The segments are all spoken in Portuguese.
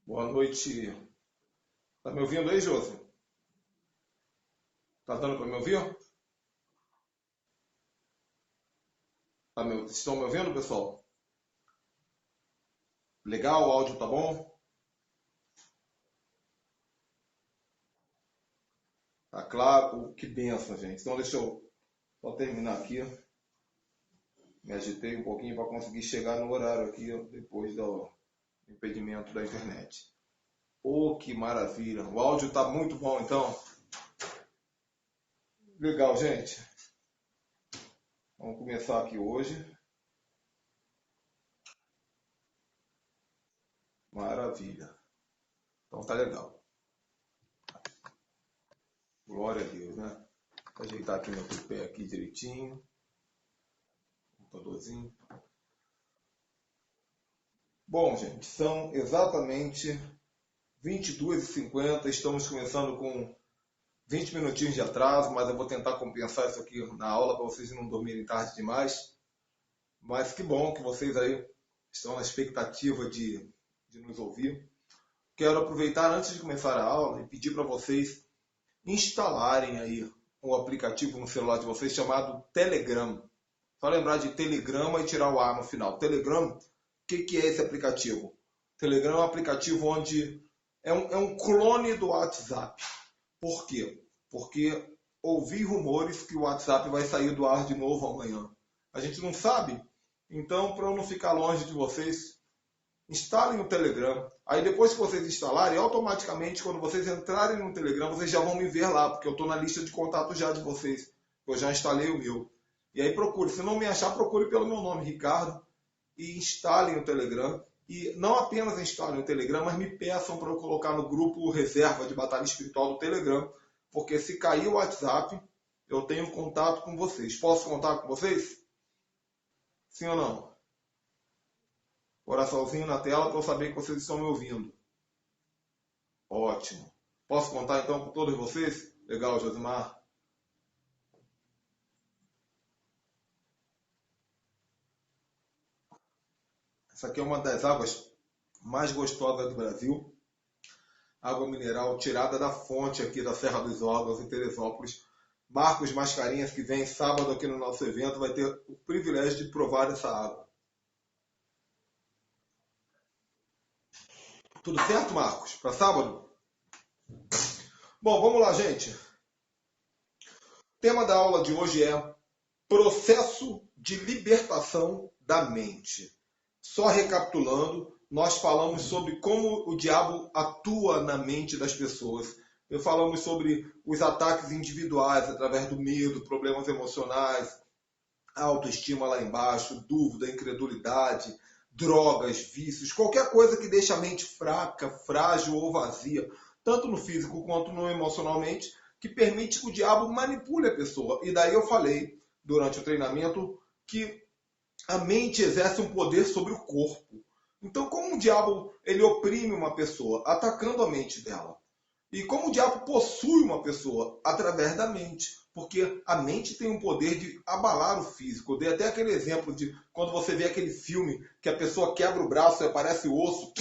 Boa noite. Tá me ouvindo aí, Josi? Tá dando para me ouvir? Estão me ouvindo, pessoal? Legal, o áudio tá bom? Tá claro? Que benção, gente. Então deixa eu só terminar aqui. Me agitei um pouquinho para conseguir chegar no horário aqui depois do impedimento da internet. Oh, que maravilha! O áudio tá muito bom, então. Legal, gente. Vamos começar aqui hoje. Maravilha. Então tá legal. Glória a Deus, né? Vou ajeitar aqui meu tripé aqui direitinho. Computadorzinho. Bom, gente, são exatamente 22h50. Estamos começando com 20 minutinhos de atraso, mas eu vou tentar compensar isso aqui na aula para vocês não dormirem tarde demais. Mas que bom que vocês aí estão na expectativa de nos ouvir. Quero aproveitar antes de começar a aula e pedir para vocês instalarem aí um aplicativo no celular de vocês chamado Telegram. Só lembrar de Telegrama e tirar o A no final. Telegram, o que é esse aplicativo? Telegram é um aplicativo onde é um clone do WhatsApp. Por quê? Porque ouvi rumores que o WhatsApp vai sair do ar de novo amanhã. A gente não sabe. Então, para eu não ficar longe de vocês, instalem o Telegram. Aí depois que vocês instalarem, automaticamente, quando vocês entrarem no Telegram, vocês já vão me ver lá, porque eu estou na lista de contato já de vocês. Eu já instalei o meu. E aí procure. Se não me achar, procure pelo meu nome, Ricardo, e instalem o Telegram. E não apenas instalem o Telegram, mas me peçam para eu colocar no grupo reserva de Batalha Espiritual do Telegram, porque se cair o WhatsApp, eu tenho contato com vocês. Posso contar com vocês? Sim ou não? Coraçãozinho na tela para eu saber que vocês estão me ouvindo. Ótimo. Posso contar então com todos vocês? Legal, Josimar. Essa aqui é uma das águas mais gostosas do Brasil. Água mineral tirada da fonte aqui da Serra dos Órgãos, em Teresópolis. Marcos Mascarinhas, que vem sábado aqui no nosso evento, vai ter o privilégio de provar essa água. Tudo certo, Marcos? Para sábado? Bom, vamos lá, gente. O tema da aula de hoje é processo de libertação da mente. Só recapitulando, nós falamos sobre como o diabo atua na mente das pessoas. Falamos sobre os ataques individuais através do medo, problemas emocionais, autoestima lá embaixo, dúvida, incredulidade, drogas, vícios, qualquer coisa que deixa a mente fraca, frágil ou vazia, tanto no físico quanto no emocionalmente, que permite que o diabo manipule a pessoa. E daí eu falei, durante o treinamento, que a mente exerce um poder sobre o corpo. Então, como o diabo ele oprime uma pessoa, atacando a mente dela? E como o diabo possui uma pessoa? Através da mente. Porque a mente tem um poder de abalar o físico. Eu dei até aquele exemplo de quando você vê aquele filme que a pessoa quebra o braço e aparece o osso.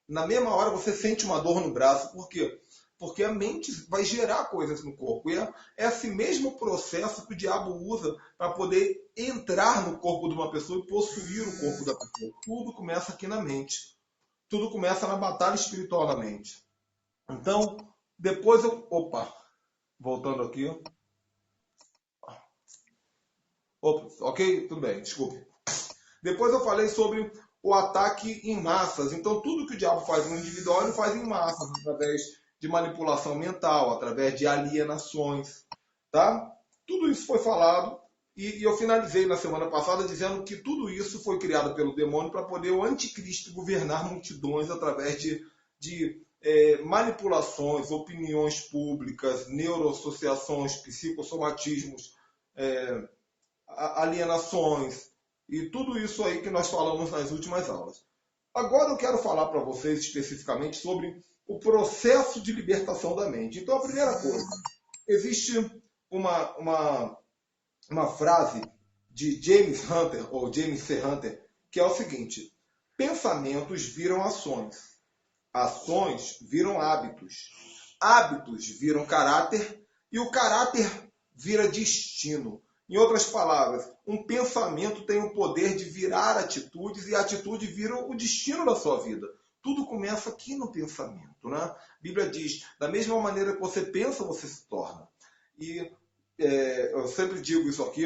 Na mesma hora você sente uma dor no braço. Por quê? Porque a mente vai gerar coisas no corpo. E é esse mesmo processo que o diabo usa para poder entrar no corpo de uma pessoa e possuir o corpo da pessoa. Tudo começa aqui na mente. Tudo começa na batalha espiritual da mente. Então, depois eu... Opa! Voltando aqui. Opa, ok? Tudo bem, desculpe. Depois eu falei sobre o ataque em massas. Então, tudo que o diabo faz no individual, ele faz em massas, através de manipulação mental, através de alienações. Tá? Tudo isso foi falado e eu finalizei na semana passada dizendo que tudo isso foi criado pelo demônio para poder o anticristo governar multidões através de manipulações, opiniões públicas, neuroassociações, psicossomatismos, alienações e tudo isso aí que nós falamos nas últimas aulas. Agora eu quero falar para vocês especificamente sobre o processo de libertação da mente. Então a primeira coisa, existe uma uma frase de James Hunter, ou James C. Hunter, que é o seguinte: pensamentos viram ações, ações viram hábitos, hábitos viram caráter e o caráter vira destino. Em outras palavras, um pensamento tem o poder de virar atitudes e a atitude vira o destino da sua vida. Tudo começa aqui no pensamento, né? A Bíblia diz, da mesma maneira que você pensa, você se torna. E eu sempre digo isso aqui,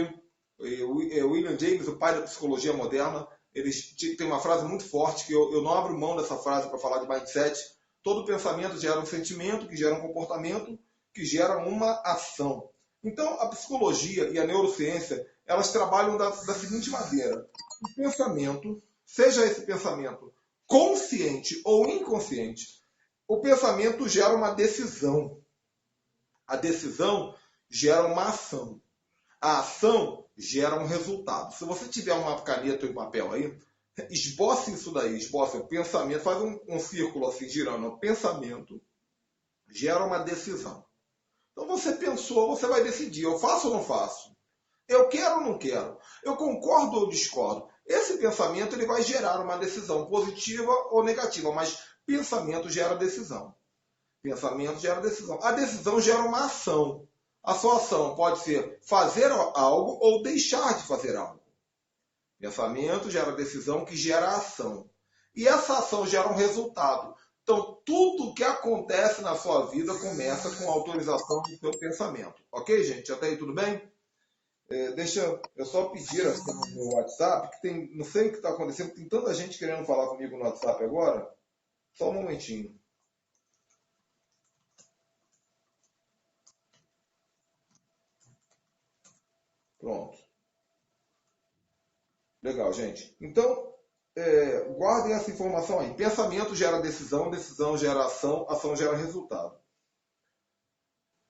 William James, o pai da psicologia moderna, ele tem uma frase muito forte, que eu não abro mão dessa frase para falar de mindset. Todo pensamento gera um sentimento, que gera um comportamento, que gera uma ação. Então, a psicologia e a neurociência, elas trabalham da seguinte maneira: o pensamento, seja esse pensamento consciente ou inconsciente, o pensamento gera uma decisão. A decisão gera uma ação. A ação gera um resultado. Se você tiver uma caneta e um papel aí, esboce isso daí, esboce o pensamento, faz um círculo assim, girando. O pensamento gera uma decisão. Então você pensou, você vai decidir, eu faço ou não faço? Eu quero ou não quero? Eu concordo ou discordo? Esse pensamento ele vai gerar uma decisão positiva ou negativa, mas pensamento gera decisão. Pensamento gera decisão. A decisão gera uma ação. A sua ação pode ser fazer algo ou deixar de fazer algo. Pensamento gera decisão que gera ação. E essa ação gera um resultado. Então, tudo que acontece na sua vida começa com a autorização do seu pensamento. Ok, gente? Até aí tudo bem? Deixa eu só pedir aqui no meu WhatsApp, que não sei o que está acontecendo, tem tanta gente querendo falar comigo no WhatsApp agora. Só um momentinho. Pronto. Legal, gente. Então, guardem essa informação aí. Pensamento gera decisão, decisão gera ação, ação gera resultado.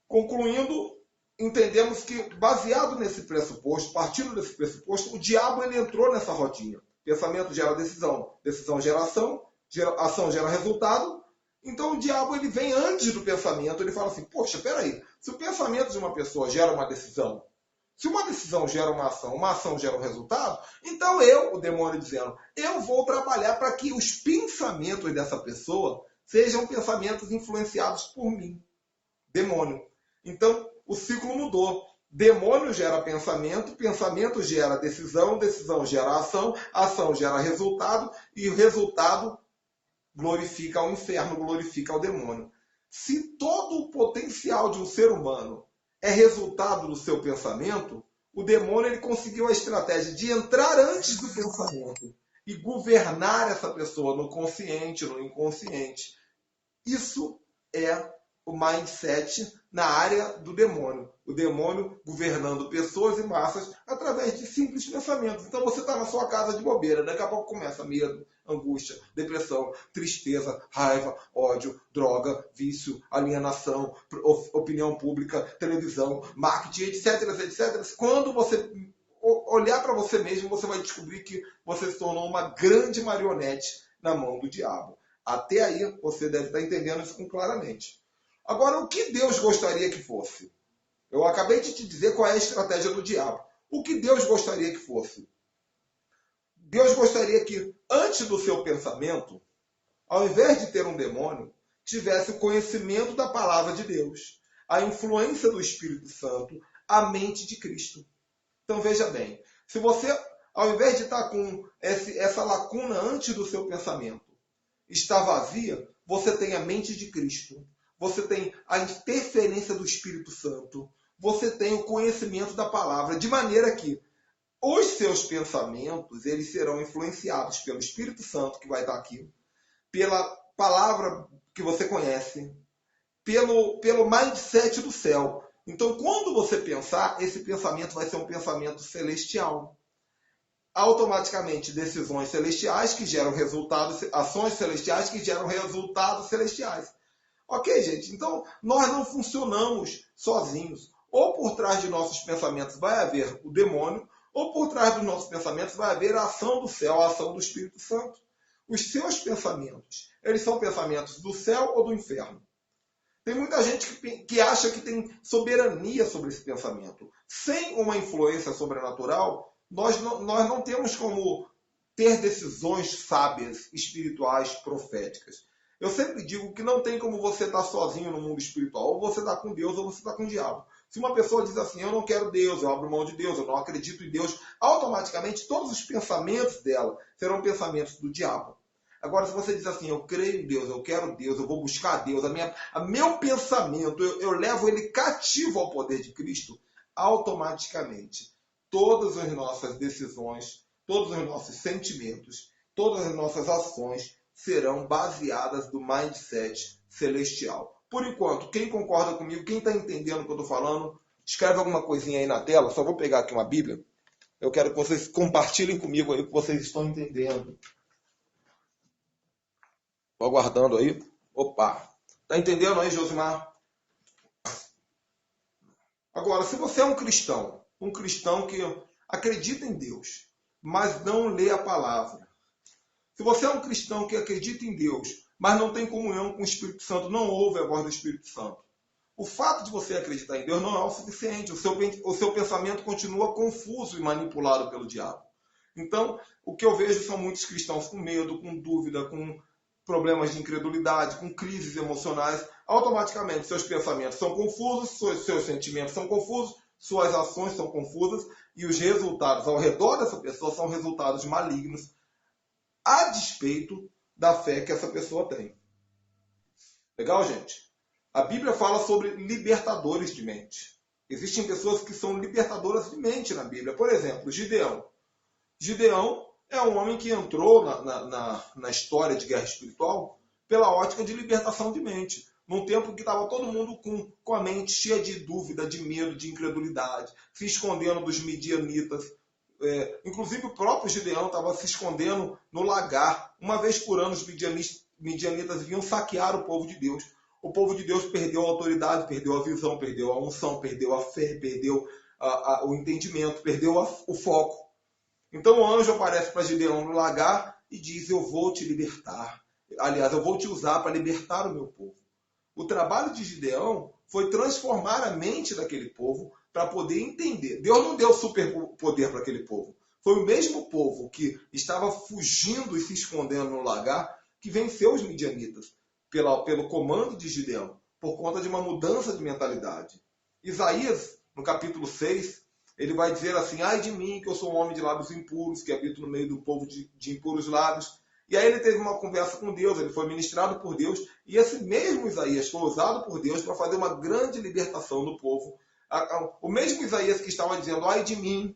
Concluindo, entendemos que, baseado nesse pressuposto, partindo desse pressuposto, o diabo ele entrou nessa rodinha. Pensamento gera decisão, decisão gera ação gera resultado. Então o diabo ele vem antes do pensamento, ele fala assim, poxa, peraí, se o pensamento de uma pessoa gera uma decisão, se uma decisão gera uma ação gera um resultado, então o demônio dizendo, eu vou trabalhar para que os pensamentos dessa pessoa sejam pensamentos influenciados por mim. Demônio. Então, o ciclo mudou. Demônio gera pensamento, pensamento gera decisão, decisão gera ação gera resultado, e o resultado glorifica ao inferno, glorifica ao demônio. Se todo o potencial de um ser humano é resultado do seu pensamento, o demônio ele conseguiu a estratégia de entrar antes do pensamento e governar essa pessoa no consciente, no inconsciente. Isso é o mindset na área do demônio. O demônio governando pessoas e massas através de simples pensamentos. Então você está na sua casa de bobeira, daqui a pouco começa medo, angústia, depressão, tristeza, raiva, ódio, droga, vício, alienação, opinião pública, televisão, marketing, etc, etc. Quando você olhar para você mesmo, você vai descobrir que você se tornou uma grande marionete na mão do diabo. Até aí você deve estar entendendo isso claramente. Agora, o que Deus gostaria que fosse? Eu acabei de te dizer qual é a estratégia do diabo. O que Deus gostaria que fosse? Deus gostaria que, antes do seu pensamento, ao invés de ter um demônio, tivesse o conhecimento da palavra de Deus, a influência do Espírito Santo, a mente de Cristo. Então veja bem, se você, ao invés de estar com essa lacuna antes do seu pensamento, está vazia, você tem a mente de Cristo. Você tem a interferência do Espírito Santo. Você tem o conhecimento da palavra. De maneira que os seus pensamentos eles serão influenciados pelo Espírito Santo, que vai estar aqui, pela palavra que você conhece, pelo mindset do céu. Então, quando você pensar, esse pensamento vai ser um pensamento celestial. Automaticamente, decisões celestiais que geram resultados, ações celestiais que geram resultados celestiais. Ok, gente? Então, nós não funcionamos sozinhos. Ou por trás de nossos pensamentos vai haver o demônio, ou por trás dos nossos pensamentos vai haver a ação do céu, a ação do Espírito Santo. Os seus pensamentos, eles são pensamentos do céu ou do inferno? Tem muita gente que acha que tem soberania sobre esse pensamento. Sem uma influência sobrenatural, nós não temos como ter decisões sábias, espirituais, proféticas. Eu sempre digo que não tem como você estar sozinho no mundo espiritual. Ou você está com Deus ou você está com o diabo. Se uma pessoa diz assim, eu não quero Deus, eu abro mão de Deus, eu não acredito em Deus, automaticamente todos os pensamentos dela serão pensamentos do diabo. Agora, se você diz assim, eu creio em Deus, eu quero Deus, eu vou buscar Deus, meu pensamento, eu levo ele cativo ao poder de Cristo, automaticamente todas as nossas decisões, todos os nossos sentimentos, todas as nossas ações serão baseadas no mindset celestial. Por enquanto, quem concorda comigo, quem está entendendo o que eu estou falando, escreve alguma coisinha aí na tela. Só vou pegar aqui uma Bíblia. Eu quero que vocês compartilhem comigo aí o que vocês estão entendendo. Estou aguardando aí. Opa! Está entendendo aí, Josimar? Agora, se você é um cristão que acredita em Deus, mas não lê a palavra. Se você é um cristão que acredita em Deus, mas não tem comunhão com o Espírito Santo, não ouve a voz do Espírito Santo. O fato de você acreditar em Deus não é o suficiente. O seu pensamento continua confuso e manipulado pelo diabo. Então, o que eu vejo são muitos cristãos com medo, com dúvida, com problemas de incredulidade, com crises emocionais. Automaticamente, seus pensamentos são confusos, seus sentimentos são confusos, suas ações são confusas e os resultados ao redor dessa pessoa são resultados malignos, a despeito da fé que essa pessoa tem. Legal, gente? A Bíblia fala sobre libertadores de mente. Existem pessoas que são libertadoras de mente na Bíblia. Por exemplo, Gideão. Gideão é um homem que entrou na história de guerra espiritual pela ótica de libertação de mente. Num tempo que estava todo mundo com a mente cheia de dúvida, de medo, de incredulidade, se escondendo dos midianitas. Inclusive o próprio Gideão estava se escondendo no lagar. Uma vez por ano os midianitas vinham saquear o povo de Deus. O povo de Deus perdeu a autoridade, perdeu a visão, perdeu a unção, perdeu a fé, perdeu o entendimento, perdeu o foco. Então o anjo aparece para Gideão no lagar e diz, eu vou te libertar. Aliás, eu vou te usar para libertar o meu povo. O trabalho de Gideão foi transformar a mente daquele povo para poder entender. Deus não deu superpoder para aquele povo. Foi o mesmo povo que estava fugindo e se escondendo no lagar que venceu os midianitas pelo comando de Gideão, por conta de uma mudança de mentalidade. Isaías, no capítulo 6, ele vai dizer assim, ai de mim, que eu sou um homem de lábios impuros, que habito no meio do povo de impuros lábios. E aí ele teve uma conversa com Deus, ele foi ministrado por Deus, e esse mesmo Isaías foi usado por Deus para fazer uma grande libertação do povo. O mesmo Isaías que estava dizendo, ai de mim,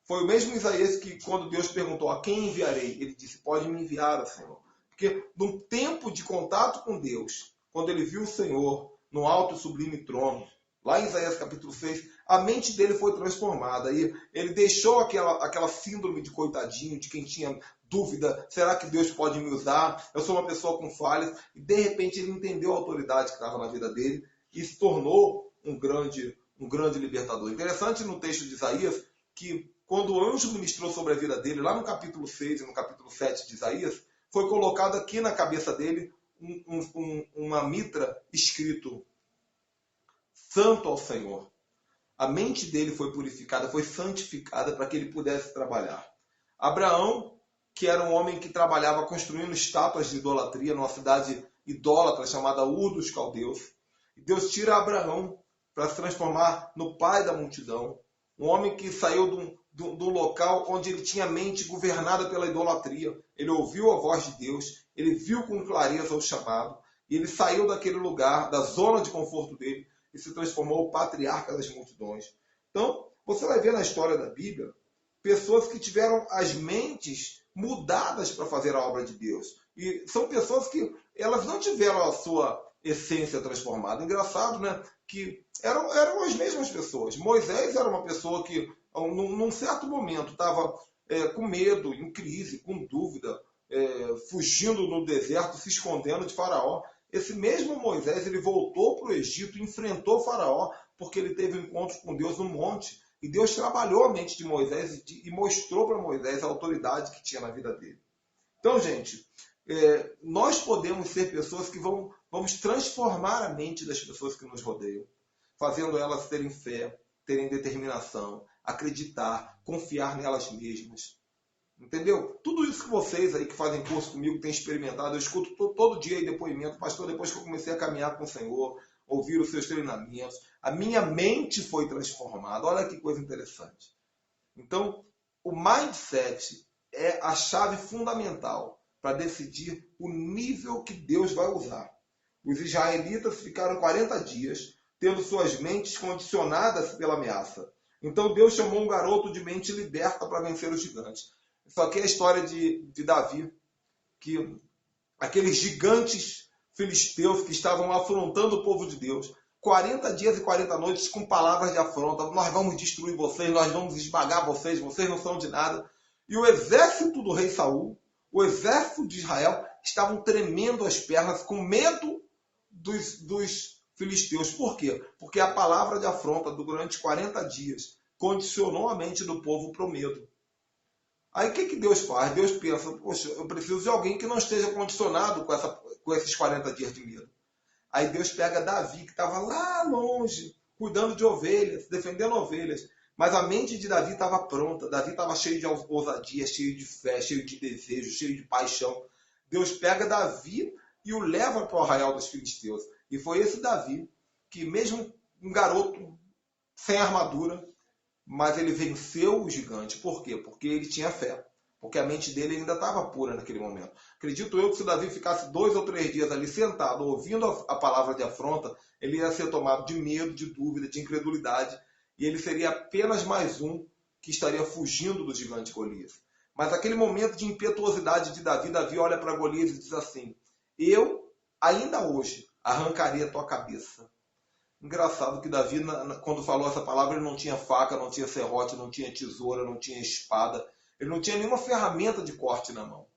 foi o mesmo Isaías que, quando Deus perguntou a quem enviarei, ele disse, pode me enviar, Senhor. Porque num tempo de contato com Deus, quando ele viu o Senhor no alto e sublime trono, lá em Isaías capítulo 6, a mente dele foi transformada. E ele deixou aquela síndrome de coitadinho, de quem tinha dúvida, será que Deus pode me usar? Eu sou uma pessoa com falhas. E de repente ele entendeu a autoridade que estava na vida dele e se tornou um grande libertador. Interessante no texto de Isaías que quando o anjo ministrou sobre a vida dele, lá no capítulo 6 e no capítulo 7 de Isaías, foi colocado aqui na cabeça dele uma mitra escrito Santo ao Senhor. A mente dele foi purificada, foi santificada para que ele pudesse trabalhar. Abraão, que era um homem que trabalhava construindo estátuas de idolatria numa cidade idólatra chamada Ur dos Caldeus. E Deus tira Abraão para se transformar no pai da multidão. Um homem que saiu do local onde ele tinha a mente governada pela idolatria. Ele ouviu a voz de Deus, ele viu com clareza o chamado, e ele saiu daquele lugar, da zona de conforto dele, e se transformou o patriarca das multidões. Então, você vai ver na história da Bíblia, pessoas que tiveram as mentes mudadas para fazer a obra de Deus. E são pessoas que elas não tiveram a sua essência transformada. Engraçado, né? Que eram as mesmas pessoas. Moisés era uma pessoa que, num certo momento, estava com medo, em crise, com dúvida, fugindo no deserto, se escondendo de Faraó. Esse mesmo Moisés, ele voltou para o Egito, enfrentou Faraó, porque ele teve um encontro com Deus no monte. E Deus trabalhou a mente de Moisés e mostrou para Moisés a autoridade que tinha na vida dele. Então, gente, nós podemos ser pessoas que vamos transformar a mente das pessoas que nos rodeiam, fazendo elas terem fé, terem determinação, acreditar, confiar nelas mesmas. Entendeu? Tudo isso que vocês aí que fazem curso comigo têm experimentado, eu escuto todo dia aí depoimento, pastor, depois que eu comecei a caminhar com o Senhor, ouvir os seus treinamentos, a minha mente foi transformada. Olha que coisa interessante. Então, o mindset é a chave fundamental para decidir o nível que Deus vai usar. Os israelitas ficaram 40 dias tendo suas mentes condicionadas pela ameaça. Então Deus chamou um garoto de mente liberta para vencer os gigantes. Isso aqui é a história de Davi, que aqueles gigantes filisteus que estavam afrontando o povo de Deus, 40 dias e 40 noites com palavras de afronta, nós vamos destruir vocês, nós vamos esmagar vocês, vocês não são de nada. E o exército do rei Saul, o exército de Israel, estavam tremendo as pernas com medo dos filisteus. Por quê? Porque a palavra de afronta durante 40 dias condicionou a mente do povo para o medo. Aí o que Deus faz? Deus pensa, poxa, eu preciso de alguém que não esteja condicionado com esses 40 dias de medo. Aí Deus pega Davi, que estava lá longe, cuidando de ovelhas, defendendo ovelhas. Mas a mente de Davi estava pronta. Davi estava cheio de ousadia, cheio de fé, cheio de desejo, cheio de paixão. Deus pega Davi e o leva para o arraial dos filisteus. E foi esse Davi que, mesmo um garoto sem armadura, mas ele venceu o gigante. Por quê? Porque ele tinha fé. Porque a mente dele ainda estava pura naquele momento. Acredito eu que se Davi ficasse 2 ou 3 dias ali sentado, ouvindo a palavra de afronta, ele ia ser tomado de medo, de dúvida, de incredulidade. E ele seria apenas mais um que estaria fugindo do gigante Golias. Mas aquele momento de impetuosidade de Davi, Davi olha para Golias e diz assim: eu, ainda hoje, arrancaria a tua cabeça. Engraçado que Davi, quando falou essa palavra, ele não tinha faca, não tinha serrote, não tinha tesoura, não tinha espada. Ele não tinha nenhuma ferramenta de corte na mão.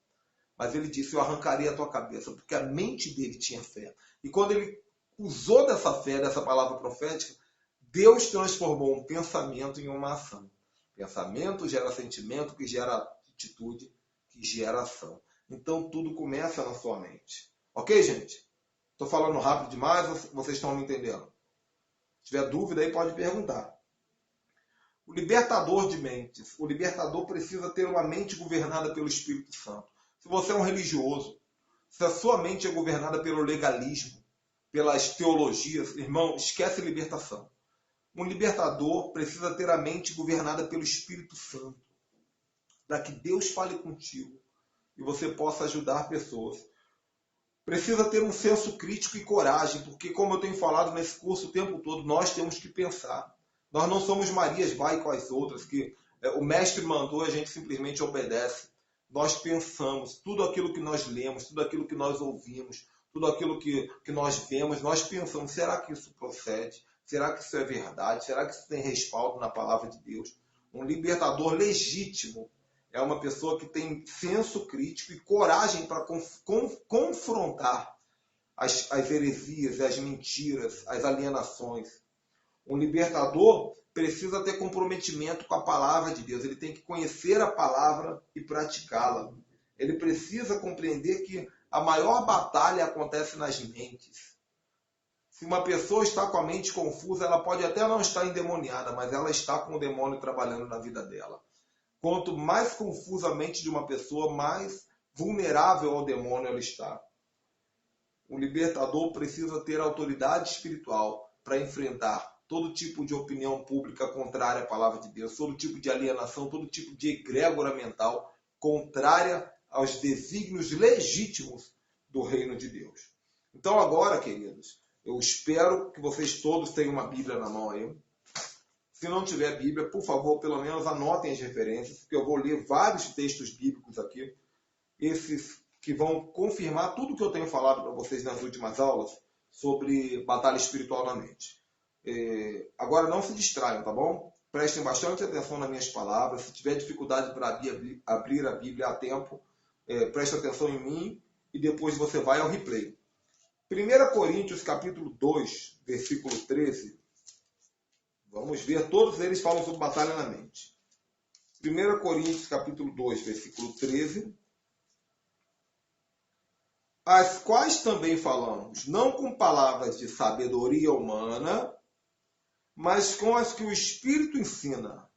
Mas ele disse, eu arrancaria a tua cabeça, porque a mente dele tinha fé. E quando ele usou dessa fé, dessa palavra profética, Deus transformou um pensamento em uma ação. Pensamento gera sentimento, que gera atitude, que gera ação. Então tudo começa na sua mente. Ok, gente? Estou falando rápido demais, vocês estão me entendendo? Se tiver dúvida aí, pode perguntar. O libertador de mentes. O libertador precisa ter uma mente governada pelo Espírito Santo. Se você é um religioso, se a sua mente é governada pelo legalismo, pelas teologias, irmão, esquece libertação. Um libertador precisa ter a mente governada pelo Espírito Santo, para que Deus fale contigo e você possa ajudar pessoas. Precisa ter um senso crítico e coragem, porque, como eu tenho falado nesse curso o tempo todo, nós temos que pensar. Nós não somos Marias vai com as outras, que o mestre mandou e a gente simplesmente obedece. Nós pensamos, tudo aquilo que nós lemos, tudo aquilo que nós ouvimos, tudo aquilo que nós vemos, nós pensamos, será que isso procede? Será que isso é verdade? Será que isso tem respaldo na palavra de Deus? Um libertador legítimo é uma pessoa que tem senso crítico e coragem para confrontar as heresias, as mentiras, as alienações. Um libertador precisa ter comprometimento com a palavra de Deus. Ele tem que conhecer a palavra e praticá-la. Ele precisa compreender que a maior batalha acontece nas mentes. Se uma pessoa está com a mente confusa, ela pode até não estar endemoniada, mas ela está com o demônio trabalhando na vida dela. Quanto mais confusa a mente de uma pessoa, mais vulnerável ao demônio ela está. O libertador precisa ter autoridade espiritual para enfrentar todo tipo de opinião pública contrária à palavra de Deus, todo tipo de alienação, todo tipo de egrégora mental contrária aos desígnios legítimos do reino de Deus. Então agora, queridos, eu espero que vocês todos tenham uma Bíblia na mão aí. Se não tiver Bíblia, por favor, pelo menos anotem as referências, porque eu vou ler vários textos bíblicos aqui, esses que vão confirmar tudo que eu tenho falado para vocês nas últimas aulas sobre batalha espiritual na mente. Agora não se distraiam, tá bom? Prestem bastante atenção nas minhas palavras. Se tiver dificuldade para abrir a Bíblia a tempo, preste atenção em mim e depois você vai ao replay. 1 Coríntios capítulo 2, versículo 13. Vamos ver, todos eles falam sobre batalha na mente. 1 Coríntios capítulo 2, versículo 13. as quais também falamos, não com palavras de sabedoria humana, mas com as que o Espírito ensina,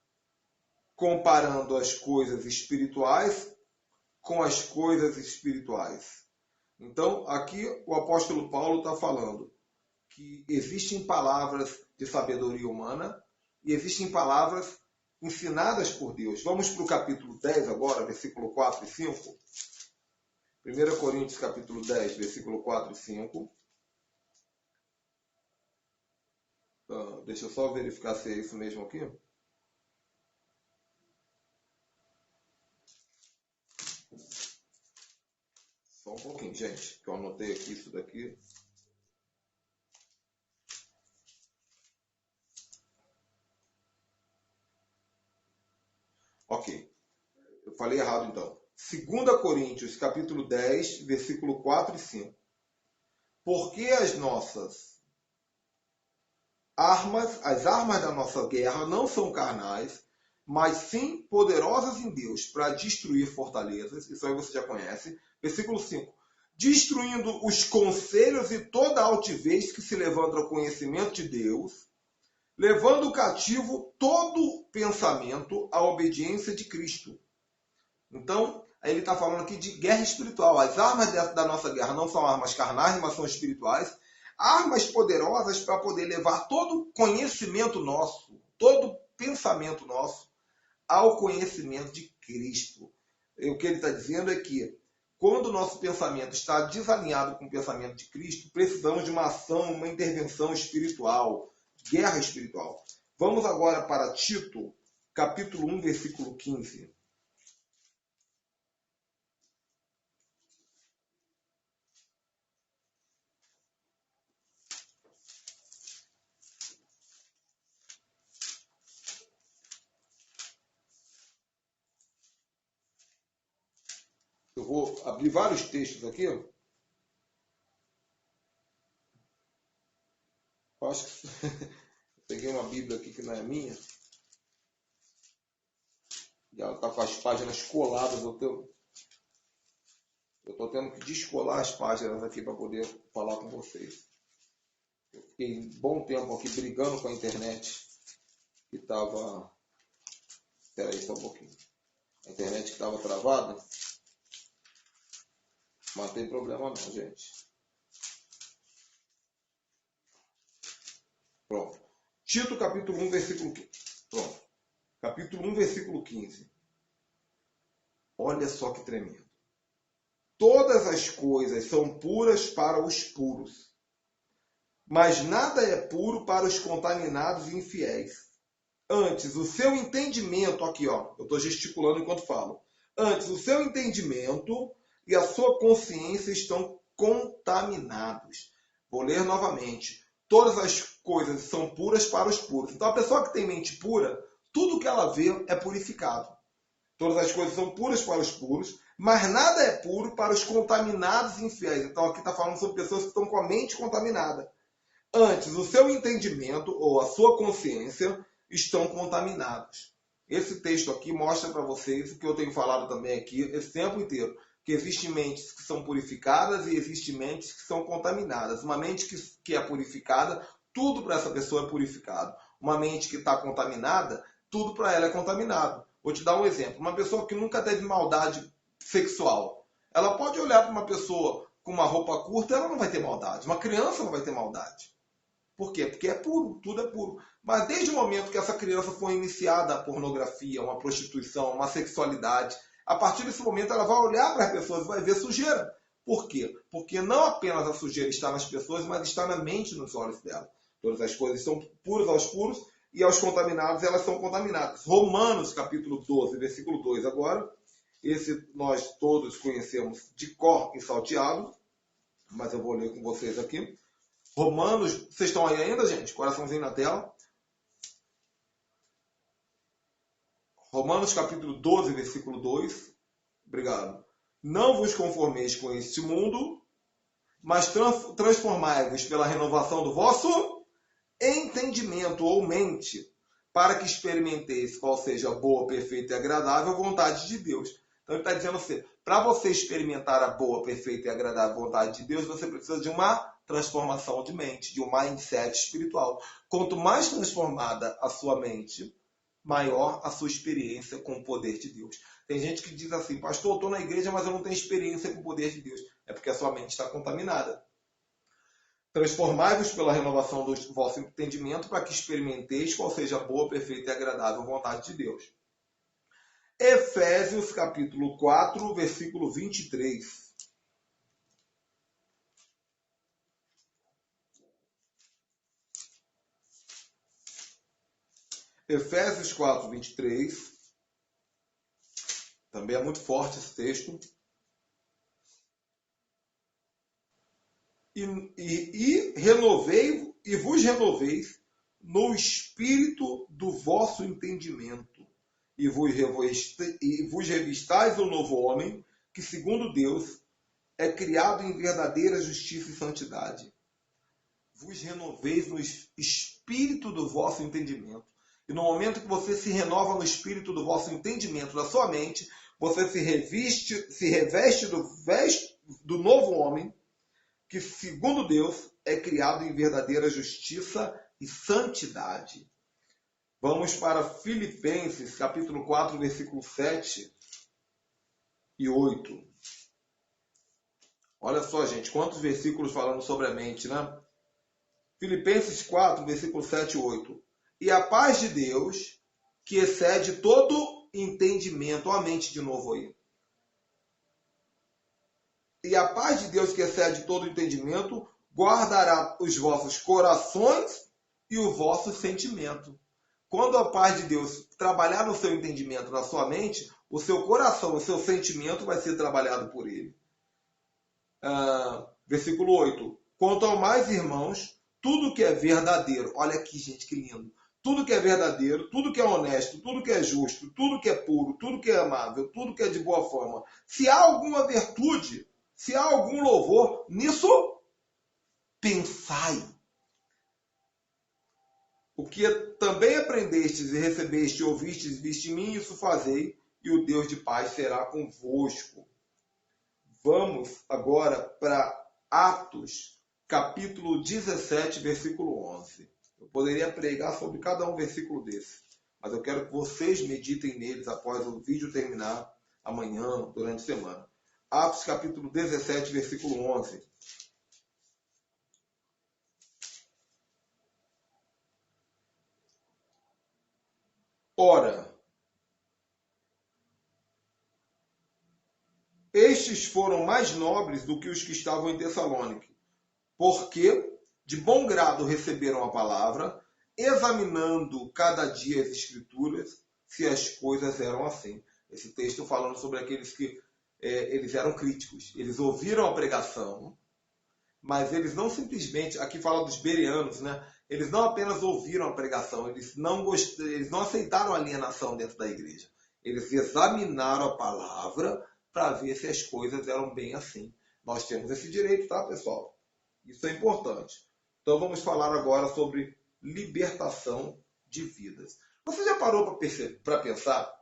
comparando as coisas espirituais com as coisas espirituais. Então, aqui o apóstolo Paulo está falando que existem palavras de sabedoria humana e existem palavras ensinadas por Deus. Vamos para o capítulo 10 agora, versículo 4 e 5. 1 Coríntios capítulo 10, versículo 4 e 5. Deixa eu só verificar se é isso mesmo aqui. Só um pouquinho, gente, que eu anotei aqui isso daqui. Ok. Eu falei errado então. 2 Coríntios, capítulo 10, versículo 4 e 5. Porque as nossas armas, as armas da nossa guerra não são carnais, mas sim poderosas em Deus para destruir fortalezas. Isso aí você já conhece. Versículo 5. Destruindo os conselhos e toda altivez que se levanta ao conhecimento de Deus, levando cativo todo pensamento à obediência de Cristo. Então, aí ele está falando aqui de guerra espiritual. As armas da nossa guerra não são armas carnais, mas são espirituais. Armas poderosas para poder levar todo conhecimento nosso, todo pensamento nosso, ao conhecimento de Cristo. E o que ele está dizendo é que, quando o nosso pensamento está desalinhado com o pensamento de Cristo, precisamos de uma ação, uma intervenção espiritual, guerra espiritual. Vamos agora para Tito, capítulo 1, versículo 15. Eu vou abrir vários textos aqui. Eu acho que peguei uma Bíblia aqui que não é minha. E ela está com as páginas coladas. Eu estou tendo que descolar as páginas aqui para poder falar com vocês. Eu fiquei um bom tempo aqui brigando com a internet. Que estava... Espera aí só um pouquinho. A internet que estava travada. Mas não tem problema não, gente. Pronto. Tito, capítulo 1, versículo 15. Pronto. Capítulo 1, versículo 15. Olha só que tremendo. Todas as coisas são puras para os puros, mas nada é puro para os contaminados e infiéis. Antes, o seu entendimento... Aqui, ó. Eu estou gesticulando enquanto falo. Antes, o seu entendimento e a sua consciência estão contaminados. Vou ler novamente. Todas as coisas são puras para os puros. Então, a pessoa que tem mente pura, tudo que ela vê é purificado. Todas as coisas são puras para os puros, mas nada é puro para os contaminados e infiéis. Então, aqui está falando sobre pessoas que estão com a mente contaminada. Antes, o seu entendimento ou a sua consciência estão contaminados. Esse texto aqui mostra para vocês o que eu tenho falado também aqui esse tempo inteiro. Que existem mentes que são purificadas e existem mentes que são contaminadas. Uma mente que é purificada, tudo para essa pessoa é purificado. Uma mente que está contaminada, tudo para ela é contaminado. Vou te dar um exemplo. Uma pessoa que nunca teve maldade sexual, ela pode olhar para uma pessoa com uma roupa curta, ela não vai ter maldade. Uma criança não vai ter maldade. Por quê? Porque é puro, tudo é puro. Mas desde o momento que essa criança foi iniciada a pornografia, uma prostituição, uma sexualidade, a partir desse momento ela vai olhar para as pessoas e vai ver sujeira. Por quê? Porque não apenas a sujeira está nas pessoas, mas está na mente e nos olhos dela. Todas as coisas são puras aos puros e aos contaminados elas são contaminadas. Romanos capítulo 12, versículo 2 agora. Esse nós todos conhecemos de cor e salteado, mas eu vou ler com vocês aqui. Romanos, vocês estão aí ainda, gente? Coraçãozinho na tela. Romanos capítulo 12, versículo 2. Obrigado. Não vos conformeis com este mundo, mas transformai-vos pela renovação do vosso entendimento ou mente, para que experimenteis qual seja a boa, perfeita e agradável vontade de Deus. Então ele está dizendo assim, para você experimentar a boa, perfeita e agradável vontade de Deus, você precisa de uma transformação de mente, de um mindset espiritual. Quanto mais transformada a sua mente, maior a sua experiência com o poder de Deus. Tem gente que diz assim, pastor, eu estou na igreja, mas eu não tenho experiência com o poder de Deus. É porque a sua mente está contaminada. Transformai-vos pela renovação do vosso entendimento para que experimenteis qual seja a boa, perfeita e agradável vontade de Deus. Efésios capítulo 4, versículo 23. Efésios 4, 23. Também é muito forte esse texto. E vos renoveis no espírito do vosso entendimento, e vos revistais o novo homem, que segundo Deus é criado em verdadeira justiça e santidade. Vos renoveis no espírito do vosso entendimento. E no momento que você se renova no espírito do vosso entendimento, da sua mente, você se reveste do novo homem, que segundo Deus é criado em verdadeira justiça e santidade. Vamos para Filipenses, capítulo 4, versículo 7 e 8. Olha só, gente, quantos versículos falando sobre a mente, né? Filipenses 4, versículo 7 e 8. E a paz de Deus, que excede todo entendimento, a mente de novo aí. E a paz de Deus, que excede todo entendimento, guardará os vossos corações e o vosso sentimento. Quando a paz de Deus trabalhar no seu entendimento, na sua mente, o seu coração, o seu sentimento vai ser trabalhado por ele. Versículo 8. Quanto ao mais, irmãos, tudo que é verdadeiro, olha aqui, gente, que lindo. Tudo que é verdadeiro, tudo que é honesto, tudo que é justo, tudo que é puro, tudo que é amável, tudo que é de boa forma. Se há alguma virtude, se há algum louvor, nisso pensai. O que também aprendestes e recebeste e ouvistes e viste em mim, isso fazei, e o Deus de paz será convosco. Vamos agora para Atos, capítulo 17, versículo 11. Eu poderia pregar sobre cada um versículo desse, mas eu quero que vocês meditem neles após o vídeo terminar, amanhã, durante a semana. Atos, capítulo 17, versículo 11. Ora, estes foram mais nobres do que os que estavam em Tessalônica, porque de bom grado receberam a palavra, examinando cada dia as Escrituras, se as coisas eram assim. Esse texto falando sobre aqueles que eles eram críticos. Eles ouviram a pregação, mas eles não simplesmente, aqui fala dos bereanos, né? Eles não apenas ouviram a pregação, eles não aceitaram a alienação dentro da igreja. Eles examinaram a palavra para ver se as coisas eram bem assim. Nós temos esse direito, tá, pessoal? Isso é importante. Então vamos falar agora sobre libertação de vidas. Você já parou para pensar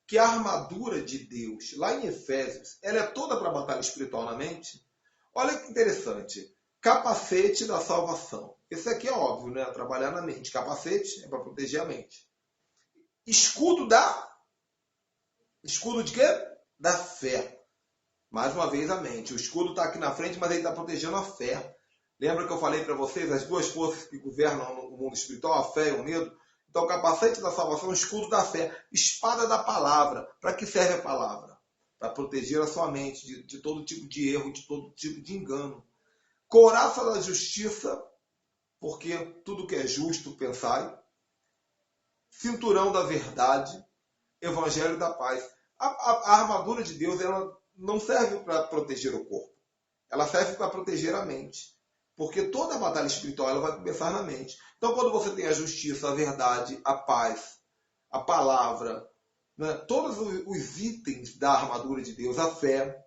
que a armadura de Deus, lá em Efésios, ela é toda para a batalha espiritual na mente? Olha que interessante. Capacete da salvação. Esse aqui é óbvio, né? Trabalhar na mente. Capacete é para proteger a mente. Escudo de quê? Da fé. Mais uma vez a mente. O escudo está aqui na frente, mas ele está protegendo a fé. Lembra que eu falei para vocês as duas forças que governam o mundo espiritual, a fé e o medo? Então, capacete da salvação, o escudo da fé, espada da palavra. Para que serve a palavra? Para proteger a sua mente de todo tipo de erro, de todo tipo de engano. Couraça da justiça, porque tudo que é justo, pensai. Cinturão da verdade, evangelho da paz. A armadura de Deus, ela não serve para proteger o corpo. Ela serve para proteger a mente. Porque toda a batalha espiritual ela vai começar na mente. Então, quando você tem a justiça, a verdade, a paz, a palavra, né, todos os itens da armadura de Deus, a fé,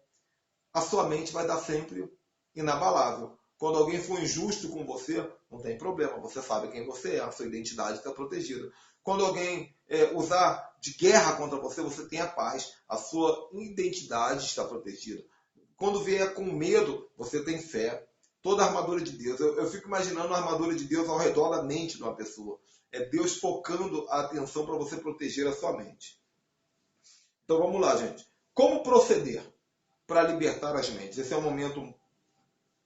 a sua mente vai dar sempre inabalável. Quando alguém for injusto com você, não tem problema. Você sabe quem você é, a sua identidade está protegida. Quando alguém usar de guerra contra você, você tem a paz. A sua identidade está protegida. Quando vier com medo, você tem fé. Toda a armadura de Deus. Eu fico imaginando a armadura de Deus ao redor da mente de uma pessoa. É Deus focando a atenção para você proteger a sua mente. Então vamos lá, gente. Como proceder para libertar as mentes? Esse é um momento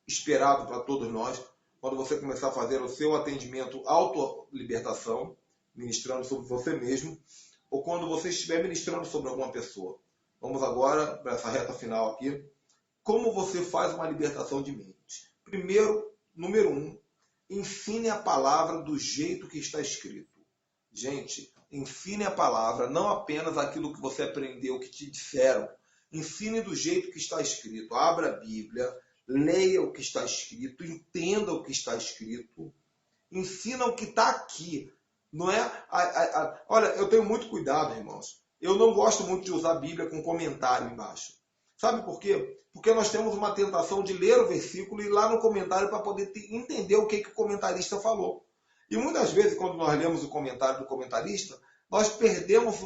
esperado para todos nós, quando você começar a fazer o seu atendimento auto-libertação, ministrando sobre você mesmo, ou quando você estiver ministrando sobre alguma pessoa. Vamos agora para essa reta final aqui. Como você faz uma libertação de mente? Primeiro, número 1, ensine a palavra do jeito que está escrito. Gente, ensine a palavra, não apenas aquilo que você aprendeu, que te disseram. Ensine do jeito que está escrito. Abra a Bíblia, leia o que está escrito, entenda o que está escrito. Ensina o que está aqui. Não é? Olha, eu tenho muito cuidado, irmãos. Eu não gosto muito de usar a Bíblia com comentário embaixo. Sabe por quê? Porque nós temos uma tentação de ler o versículo e ir lá no comentário para poder entender o que o comentarista falou. E muitas vezes, quando nós lemos o comentário do comentarista, nós perdemos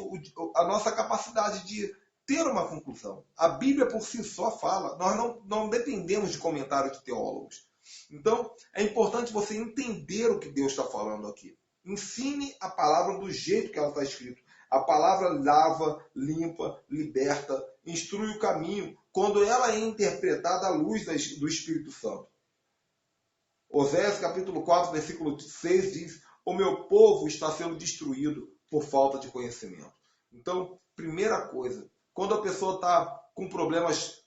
a nossa capacidade de ter uma conclusão. A Bíblia por si só fala. Nós não dependemos de comentários de teólogos. Então, é importante você entender o que Deus está falando aqui. Ensine a palavra do jeito que ela está escrita. A palavra lava, limpa, liberta, instrui o caminho, quando ela é interpretada à luz do Espírito Santo. Oséias capítulo 4, versículo 6 diz: o meu povo está sendo destruído por falta de conhecimento. Então, primeira coisa, quando a pessoa está com problemas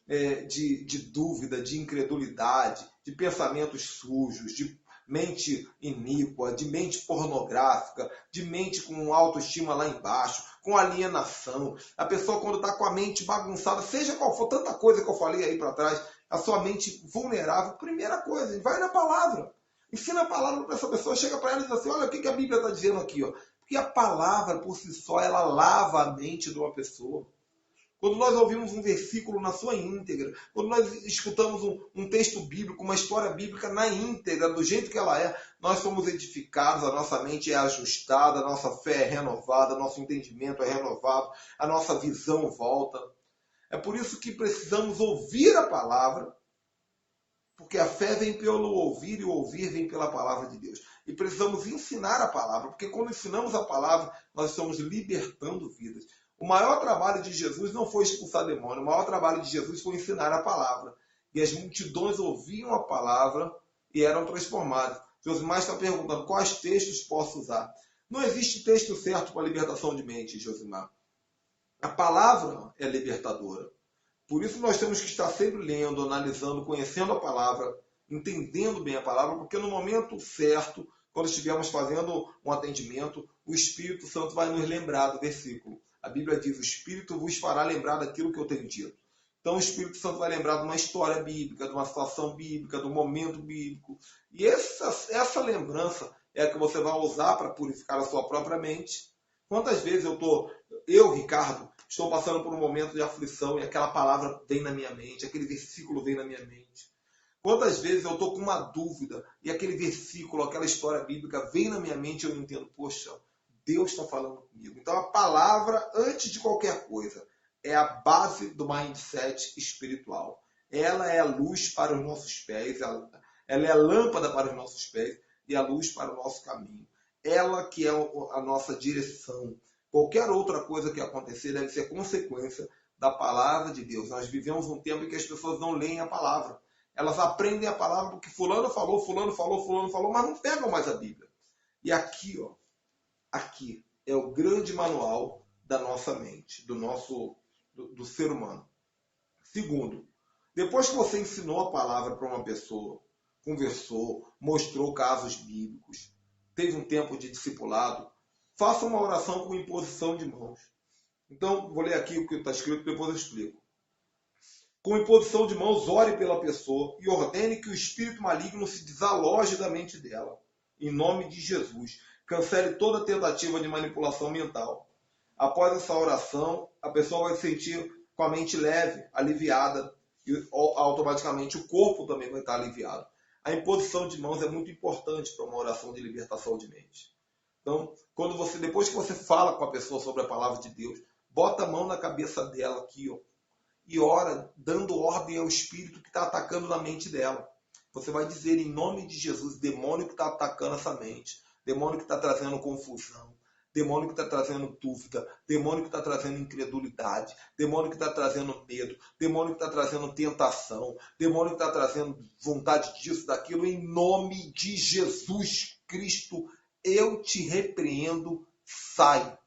de dúvida, de incredulidade, de pensamentos sujos, de mente iníqua, de mente pornográfica, de mente com autoestima lá embaixo, com alienação. A pessoa quando está com a mente bagunçada, seja qual for, tanta coisa que eu falei aí para trás, a sua mente vulnerável, primeira coisa, vai na palavra. Ensina a palavra para essa pessoa, chega para ela e diz assim, olha o que a Bíblia está dizendo aqui. Ó. Porque a palavra por si só, ela lava a mente de uma pessoa. Quando nós ouvimos um versículo na sua íntegra, quando nós escutamos um texto bíblico, uma história bíblica na íntegra, do jeito que ela é, nós somos edificados, a nossa mente é ajustada, a nossa fé é renovada, nosso entendimento é renovado, a nossa visão volta. É por isso que precisamos ouvir a palavra, porque a fé vem pelo ouvir e o ouvir vem pela palavra de Deus. E precisamos ensinar a palavra, porque quando ensinamos a palavra, nós estamos libertando vidas. O maior trabalho de Jesus não foi expulsar demônio, o maior trabalho de Jesus foi ensinar a palavra. E as multidões ouviam a palavra e eram transformadas. Josimar está perguntando quais textos posso usar. Não existe texto certo para a libertação de mente, Josimar. A palavra é libertadora. Por isso nós temos que estar sempre lendo, analisando, conhecendo a palavra, entendendo bem a palavra, porque no momento certo, quando estivermos fazendo um atendimento, o Espírito Santo vai nos lembrar do versículo. A Bíblia diz, o Espírito vos fará lembrar daquilo que eu tenho dito. Então o Espírito Santo vai lembrar de uma história bíblica, de uma situação bíblica, de um momento bíblico. E essa lembrança é a que você vai usar para purificar a sua própria mente. Quantas vezes eu, Ricardo, estou passando por um momento de aflição e aquela palavra vem na minha mente, aquele versículo vem na minha mente. Quantas vezes eu estou com uma dúvida e aquele versículo, aquela história bíblica vem na minha mente e eu entendo, poxa, Deus está falando comigo. Então a palavra, antes de qualquer coisa, é a base do mindset espiritual. Ela é a luz para os nossos pés, ela é a lâmpada para os nossos pés e a luz para o nosso caminho. Ela que é a nossa direção. Qualquer outra coisa que acontecer deve ser consequência da palavra de Deus. Nós vivemos um tempo em que as pessoas não leem a palavra. Elas aprendem a palavra porque fulano falou, mas não pegam mais a Bíblia. E aqui, ó, aqui é o grande manual da nossa mente, do ser humano. Segundo, depois que você ensinou a palavra para uma pessoa, conversou, mostrou casos bíblicos, teve um tempo de discipulado, faça uma oração com imposição de mãos. Então, vou ler aqui o que está escrito, depois eu explico. Com imposição de mãos, ore pela pessoa e ordene que o espírito maligno se desaloje da mente dela. Em nome de Jesus. Cancele toda tentativa de manipulação mental. Após essa oração, a pessoa vai se sentir com a mente leve, aliviada, e automaticamente o corpo também vai estar aliviado. A imposição de mãos é muito importante para uma oração de libertação de mente. Então, depois que você fala com a pessoa sobre a palavra de Deus, bota a mão na cabeça dela aqui, ó, e ora, dando ordem ao espírito que está atacando na mente dela. Você vai dizer em nome de Jesus, demônio que está atacando essa mente, demônio que está trazendo confusão, demônio que está trazendo dúvida, demônio que está trazendo incredulidade, demônio que está trazendo medo, demônio que está trazendo tentação, demônio que está trazendo vontade disso, daquilo, em nome de Jesus Cristo, eu te repreendo, sai.